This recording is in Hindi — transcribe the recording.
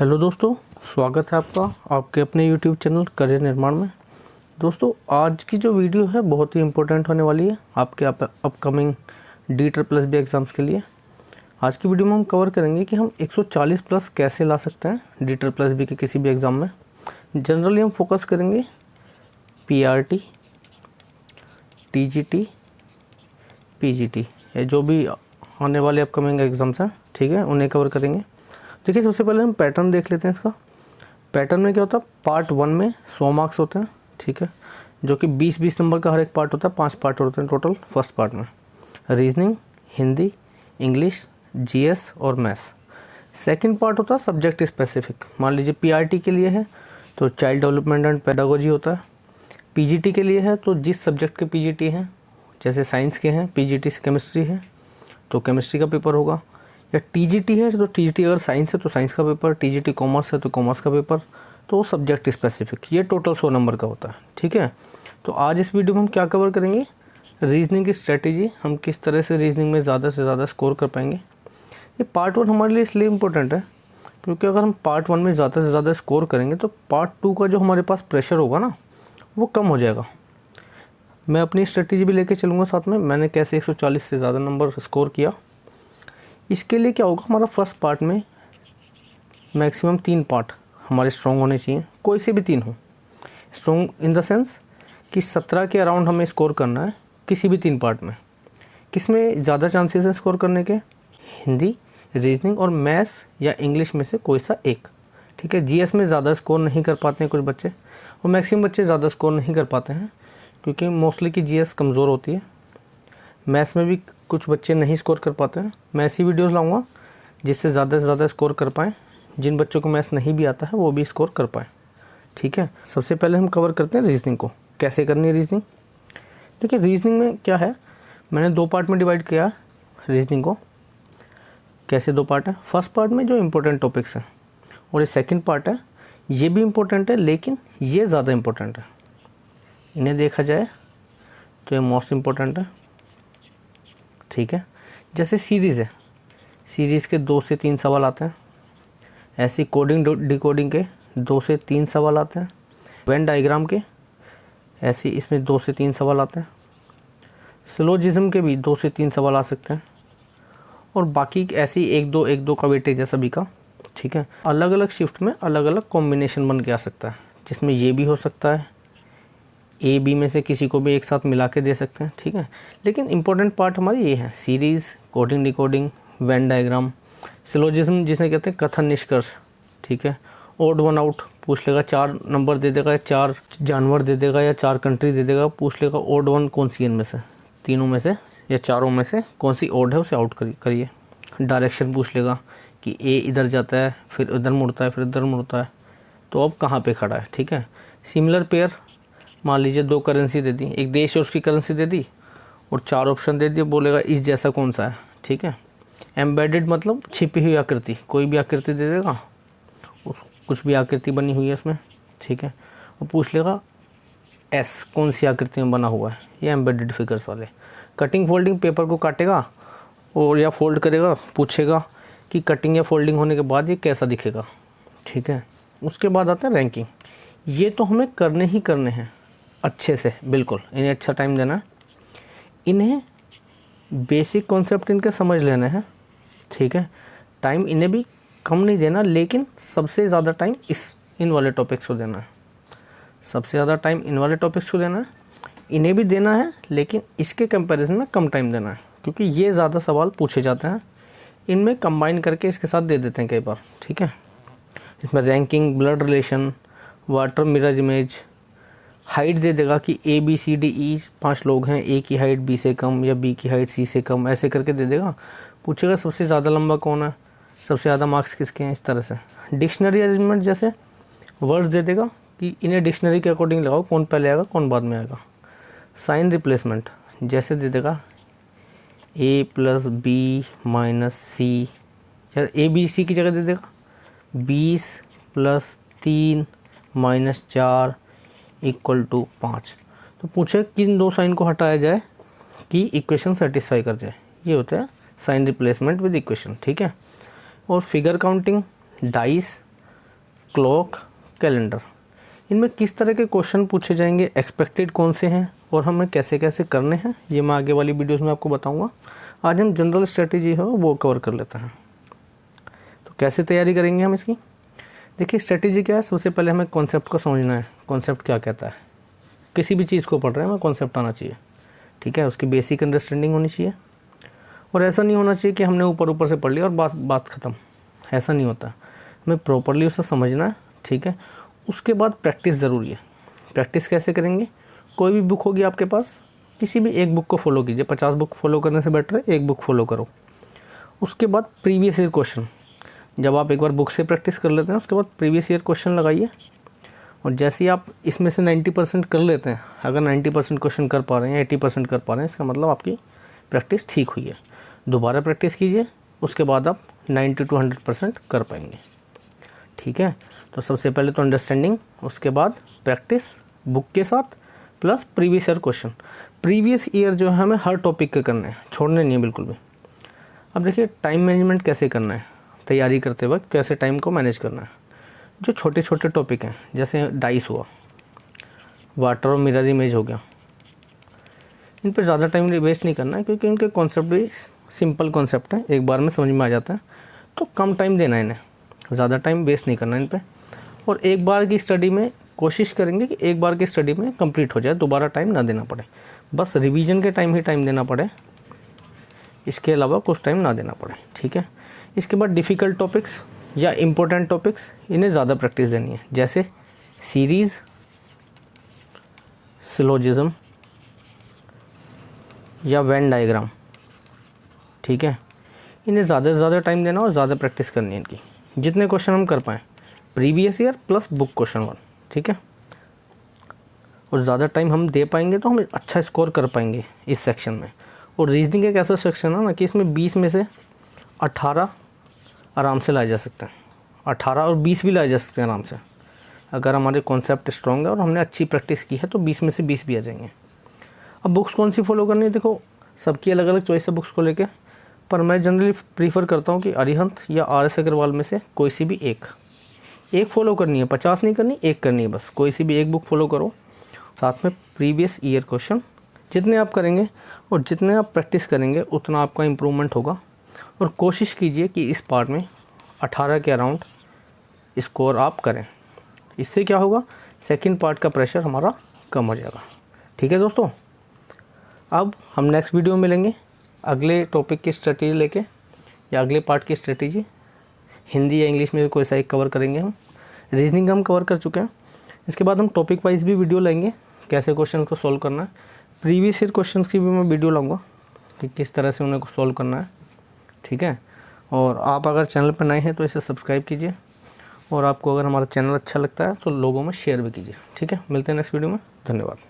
हेलो दोस्तों, स्वागत है आपका आपके अपने यूट्यूब चैनल करियर निर्माण में। दोस्तों, आज की जो वीडियो है बहुत ही इम्पोर्टेंट होने वाली है आपके अपकमिंग D++ एग्ज़ाम्स के लिए। आज की वीडियो में हम कवर करेंगे कि हम 140 प्लस कैसे ला सकते हैं D++ के किसी भी एग्ज़ाम में। जनरली हम फोकस करेंगे PRT, TGT, PGT, ये जो भी आने वाले अपकमिंग एग्ज़ाम्स हैं, ठीक है, उन्हें कवर करेंगे। देखिए, सबसे पहले हम पैटर्न देख लेते हैं इसका। पैटर्न में क्या होता है, पार्ट 1 में 100 मार्क्स होते हैं, ठीक है, जो कि 20-20 नंबर का हर एक पार्ट होता है। 5 पार्ट होते हैं टोटल फर्स्ट पार्ट में। रीजनिंग, हिंदी, इंग्लिश, GS और मैथ्स। सेकंड पार्ट होता है सब्जेक्ट स्पेसिफिक। मान लीजिए PRT के लिए है तो चाइल्ड डेवलपमेंट एंड पेडागोजी होता है। PGT के लिए है तो जिस सब्जेक्ट के PGT हैं, जैसे साइंस के हैं PGT से केमिस्ट्री है तो केमिस्ट्री का पेपर होगा। या TGT है तो TGT अगर साइंस है तो साइंस का पेपर, TGT कॉमर्स है तो कॉमर्स का पेपर, तो सब्जेक्ट स्पेसिफिक। ये टोटल 100 नंबर का होता है, ठीक है। तो आज इस वीडियो में हम क्या कवर करेंगे, रीजनिंग की स्ट्रेटेजी, हम किस तरह से रीजनिंग में ज़्यादा से ज़्यादा स्कोर कर पाएंगे। ये पार्ट 1 हमारे लिए इसलिए इम्पोर्टेंट है क्योंकि अगर हम पार्ट 1 में ज़्यादा से ज़्यादा स्कोर करेंगे तो पार्ट 2 का जो हमारे पास प्रेशर होगा ना, वो कम हो जाएगा। मैं अपनी स्ट्रेटेजी भी लेके चलूँगा साथ में, मैंने कैसे 140 से ज़्यादा नंबर स्कोर किया। इसके लिए क्या होगा, हमारा फर्स्ट पार्ट में मैक्सिमम 3 पार्ट हमारे स्ट्रॉन्ग होने चाहिए, कोई से भी 3 हो। स्ट्रॉन्ग इन द सेंस कि 17 के अराउंड हमें स्कोर करना है किसी भी 3 पार्ट में। किस में ज़्यादा चांसेस है स्कोर करने के, हिंदी, रीजनिंग और मैथ्स या इंग्लिश में से कोई सा एक, ठीक है। GS में ज़्यादा स्कोर नहीं कर पाते हैं कुछ बच्चे, और मैक्सिमम बच्चे ज़्यादा स्कोर नहीं कर पाते हैं क्योंकि मोस्टली की GS कमज़ोर होती है। मैथ्स में भी कुछ बच्चे नहीं स्कोर कर पाते हैं। मैं ऐसी वीडियोस लाऊंगा जिससे ज़्यादा से ज़्यादा स्कोर कर पाएँ। जिन बच्चों को मैथ्स नहीं भी आता है वो भी स्कोर कर पाएँ, ठीक है। सबसे पहले हम कवर करते हैं रीजनिंग को, कैसे करनी है रीजनिंग। देखिए, रीजनिंग में क्या है, मैंने 2 पार्ट में डिवाइड किया रीजनिंग को। कैसे 2 पार्ट है, फर्स्ट पार्ट में जो इम्पोर्टेंट टॉपिक्स हैं और ये सेकेंड पार्ट है, ये भी इम्पोर्टेंट है लेकिन ये ज़्यादा इम्पोर्टेंट है। इन्हें देखा जाए तो ये मोस्ट इम्पोर्टेंट है, ठीक है। जैसे सीरीज़ है, सीरीज़ के 2 से 3 सवाल आते हैं। ऐसी कोडिंग डिकोडिंग के 2 से 3 सवाल आते हैं। वेन डायग्राम के ऐसे इसमें 2 से 3 सवाल आते हैं। सिलोजिज्म के भी 2 से 3 सवाल आ सकते हैं। और बाकी ऐसी 1-2 का वेटेज है सभी का, ठीक है। अलग अलग शिफ्ट में अलग अलग कॉम्बिनेशन बन के आ सकता है, जिसमें ये भी हो सकता है, A-B में से किसी को भी एक साथ मिला के दे सकते हैं, ठीक है। लेकिन इम्पोर्टेंट पार्ट हमारी ये है, series, coding decoding, Venn diagram, syllogism जिसे कहते हैं कथन निष्कर्ष, ठीक है। ओड वन आउट पूछ लेगा, 4 नंबर दे देगा, 4 जानवर दे देगा या 4 कंट्री दे देगा, पूछ लेगा ओड वन कौन सी इनमें से, तीनों में से या चारों में से कौन सी ओड है, उसे आउट करिए। डायरेक्शन पूछ लेगा कि A इधर जाता है, फिर इधर मुड़ता है, फिर इधर मुड़ता है, तो अब कहाँ पर खड़ा है, ठीक है। सिमिलर पेयर, मान लीजिए 2 करेंसी दे दी, एक देश और उसकी करेंसी दे दी और 4 ऑप्शन दे दिए, बोलेगा इस जैसा कौन सा है, ठीक है। एम्बेडेड मतलब छिपी हुई आकृति, कोई भी आकृति दे देगा, कुछ भी आकृति बनी हुई है इसमें, ठीक है, और पूछ लेगा S कौन सी आकृति में बना हुआ है, ये एम्बेडेड फिगर्स वाले। कटिंग फोल्डिंग, पेपर को काटेगा और या फोल्ड करेगा, पूछेगा कि कटिंग या फोल्डिंग होने के बाद ये कैसा दिखेगा, ठीक है। उसके बाद आता है रैंकिंग। ये तो हमें करने ही करने हैं अच्छे से, बिल्कुल इन्हें अच्छा टाइम देना है, इन्हें बेसिक कॉन्सेप्ट इनके समझ लेना है, ठीक है। टाइम इन्हें भी कम नहीं देना, लेकिन सबसे ज़्यादा टाइम इन वाले टॉपिक्स को देना है। सबसे ज़्यादा टाइम इन वाले टॉपिक्स को देना है, इन्हें भी देना है लेकिन इसके कंपैरिजन में कम टाइम देना है क्योंकि ये ज़्यादा सवाल पूछे जाते हैं। इनमें कंबाइन करके इसके साथ दे देते हैं कई बार, ठीक है। इसमें ranking, blood relation, water mirror image, height दे देगा कि ABCDE 5 लोग हैं, A की हाइट B से कम या B की हाइट C से कम, ऐसे करके दे देगा। पूछेगा सबसे ज़्यादा लंबा कौन है, सबसे ज़्यादा मार्क्स किसके हैं, इस तरह से। डिक्शनरी अरेंजमेंट, जैसे वर्ड्स दे देगा कि इन्हें डिक्शनरी के अकॉर्डिंग लगाओ, कौन पहले आएगा कौन बाद में आएगा। साइन रिप्लेसमेंट, जैसे दे देगा A + B - C, या ABC की जगह दे देगा 20 + 3 - 4 = 5। तो पूछे किन 2 साइन को हटाया जाए कि इक्वेशन सेटिस्फाई कर जाए, ये होता है साइन रिप्लेसमेंट विद इक्वेशन, ठीक है। और figure counting, dice, clock, calendar. इनमें किस तरह के क्वेश्चन पूछे जाएंगे, एक्सपेक्टेड कौन से हैं और हमें कैसे कैसे करने हैं, ये मैं आगे वाली वीडियोस में आपको बताऊंगा। आज हम जनरल स्ट्रेटेजी है वो कवर कर लेते हैं। तो कैसे तैयारी करेंगे हम इसकी, देखिए स्ट्रेटेजी क्या है। सबसे पहले हमें कॉन्सेप्ट को समझना है, कॉन्सेप्ट क्या कहता है। किसी भी चीज़ को पढ़ रहे हैं हमें कॉन्सेप्ट आना चाहिए, ठीक है, उसकी बेसिक अंडरस्टैंडिंग होनी चाहिए। और ऐसा नहीं होना चाहिए कि हमने ऊपर ऊपर से पढ़ लिया और बात ख़त्म, ऐसा नहीं होता। हमें प्रॉपरली उसे समझना है, ठीक है। उसके बाद प्रैक्टिस ज़रूरी है। प्रैक्टिस कैसे करेंगे, कोई भी बुक होगी आपके पास, किसी भी एक बुक को फॉलो कीजिए। 50 बुक फॉलो करने से बेटर है एक बुक फॉलो करो। उसके बाद प्रीवियस ईयर क्वेश्चन, जब आप एक बार बुक से प्रैक्टिस कर लेते हैं उसके बाद प्रीवियस ईयर क्वेश्चन लगाइए। और जैसे ही आप इसमें से 90% कर लेते हैं, अगर 90% क्वेश्चन कर पा रहे हैं, 80% कर पा रहे हैं, इसका मतलब आपकी प्रैक्टिस ठीक हुई है। दोबारा प्रैक्टिस कीजिए, उसके बाद आप 90 to 100% कर पाएंगे, ठीक है। तो सबसे पहले तो अंडरस्टैंडिंग, उसके बाद प्रैक्टिस बुक के साथ plus previous year question. Previous year जो है हमें हर टॉपिक के करने हैं, छोड़ने नहीं है बिल्कुल भी। अब देखिए टाइम मैनेजमेंट कैसे करना है, तैयारी करते वक्त कैसे टाइम को मैनेज करना है। जो छोटे छोटे टॉपिक हैं जैसे डाइस हुआ, वाटर और मिरर इमेज हो गया, इन पर ज़्यादा टाइम वेस्ट नहीं करना है क्योंकि इनके कॉन्सेप्ट भी सिंपल कॉन्सेप्ट है, एक बार में समझ में आ जाता है। तो कम टाइम देना है इन्हें, ज़्यादा टाइम वेस्ट नहीं करना इन पे। और एक बार की स्टडी में कोशिश करेंगे कि एक बार की स्टडी में कंप्लीट हो जाए, दोबारा टाइम ना देना पड़े, बस रिवीजन के टाइम ही टाइम देना पड़े, इसके अलावा कुछ टाइम ना देना पड़े, ठीक है। इसके बाद डिफ़िकल्ट टॉपिक्स या इम्पोर्टेंट टॉपिक्स, इन्हें ज़्यादा प्रैक्टिस देनी है, जैसे सीरीज़, सिलोजिज्म या वेन डायग्राम, ठीक है। इन्हें ज़्यादा से ज़्यादा टाइम देना और ज़्यादा प्रैक्टिस करनी है इनकी, जितने क्वेश्चन हम कर पाएँ, previous year plus book question 1, ठीक है। और ज़्यादा टाइम हम दे पाएंगे तो हम अच्छा स्कोर कर पाएंगे इस सेक्शन में। और रीजनिंग एक ऐसा सेक्शन है ना कि इसमें 20 में से 18 आराम से लाए जा सकते हैं, 18 और 20 भी लाए जा सकते हैं आराम से। अगर हमारे कॉन्सेप्ट स्ट्रॉन्ग है और हमने अच्छी प्रैक्टिस की है तो 20 में से 20 भी आ जाएंगे। अब बुक्स कौन सी फॉलो करनी है, देखो सबकी अलग अलग चॉइस है बुक्स को लेके, पर मैं जनरली प्रीफर करता हूँ कि अरिहंत या RS अग्रवाल में से कोई सी भी एक फॉलो करनी है, 50 नहीं करनी, एक करनी है बस। कोई सी भी एक बुक फॉलो करो, साथ में प्रीवियस ईयर क्वेश्चन जितने आप करेंगे और जितने आप प्रैक्टिस करेंगे उतना आपका इम्प्रूवमेंट होगा। और कोशिश कीजिए कि इस पार्ट में 18 के अराउंड स्कोर आप करें। इससे क्या होगा, सेकंड पार्ट का प्रेशर हमारा कम हो जाएगा, ठीक है दोस्तों। अब हम नेक्स्ट वीडियो में मिलेंगे अगले टॉपिक की स्ट्रेटेजी लेके, या अगले पार्ट की स्ट्रेटेजी, हिंदी या इंग्लिश में कोई सा एक कवर करेंगे हम। रीजनिंग हम कवर कर चुके हैं, इसके बाद हम टॉपिक वाइज भी वीडियो लेंगे, कैसे क्वेश्चन को सॉल्व करना है। प्रीवियस ईयर क्वेश्चंस की भी मैं वीडियो लाऊंगा कि किस तरह से उन्हें सॉल्व करना है, ठीक है। और आप अगर चैनल पर नए हैं तो इसे सब्सक्राइब कीजिए, और आपको अगर हमारा चैनल अच्छा लगता है तो लोगों में शेयर भी कीजिए, ठीक है। मिलते हैं नेक्स्ट वीडियो में, धन्यवाद।